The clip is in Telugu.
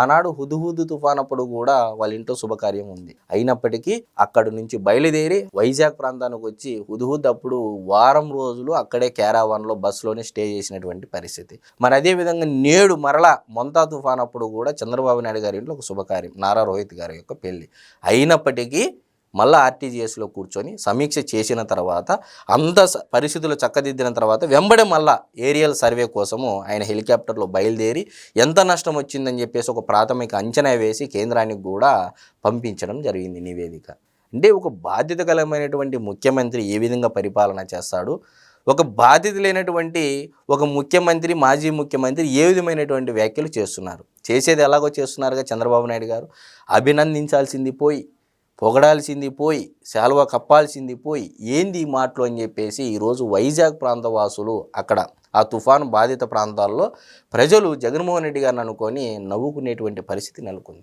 ఆనాడు హుదుహుదు తుఫాన్ అప్పుడు కూడా వాళ్ళ ఇంట్లో శుభకార్యం ఉంది. అయినప్పటికీ అక్కడి నుంచి బయలుదేరి వైజాగ్ ప్రాంతానికి వచ్చి హుదుహుద్ అప్పుడు వారం రోజులు అక్కడే క్యారావాన్లో బస్సులోనే స్టే చేసినటువంటి పరిస్థితి. మరి అదేవిధంగా నేడు మరలా మొంతా తుఫాన్ అప్పుడు కూడా చంద్రబాబు నాయుడు గారి ఇంట్లో ఒక శుభకార్యం, నారా రోహిత్ గారి యొక్క పెళ్లి. అయినప్పటికీ మళ్ళీ ఆర్టీజీఎస్లో కూర్చొని సమీక్ష చేసిన తర్వాత అంత పరిస్థితులు చక్కదిద్దిన తర్వాత వెంబడే మళ్ళా ఏరియల్ సర్వే కోసము ఆయన హెలికాప్టర్లో బయలుదేరి ఎంత నష్టం వచ్చిందని చెప్పేసి ఒక ప్రాథమిక అంచనా వేసి కేంద్రానికి కూడా పంపించడం జరిగింది నివేదిక. అంటే ఒక బాధ్యతకరమైనటువంటి ముఖ్యమంత్రి ఏ విధంగా పరిపాలన చేస్తాడు, ఒక బాధ్యత లేనటువంటి ఒక ముఖ్యమంత్రి, మాజీ ముఖ్యమంత్రి ఏ విధమైనటువంటి వ్యాఖ్యలు చేస్తున్నారు. చేసేది ఎలాగో చేస్తున్నారుగా చంద్రబాబు నాయుడు గారు. అభినందించాల్సింది పోయి, పొగడాల్సింది పోయి, శాలువా కప్పాల్సింది పోయి, ఏంది ఈ మాటలు అని చెప్పేసి ఈరోజు వైజాగ్ ప్రాంత వాసులు అక్కడ ఆ తుఫాను బాధిత ప్రాంతాల్లో ప్రజలు జగన్మోహన్ రెడ్డి గారిని అనుకొని నవ్వుకునేటువంటి పరిస్థితి నెలకొంది.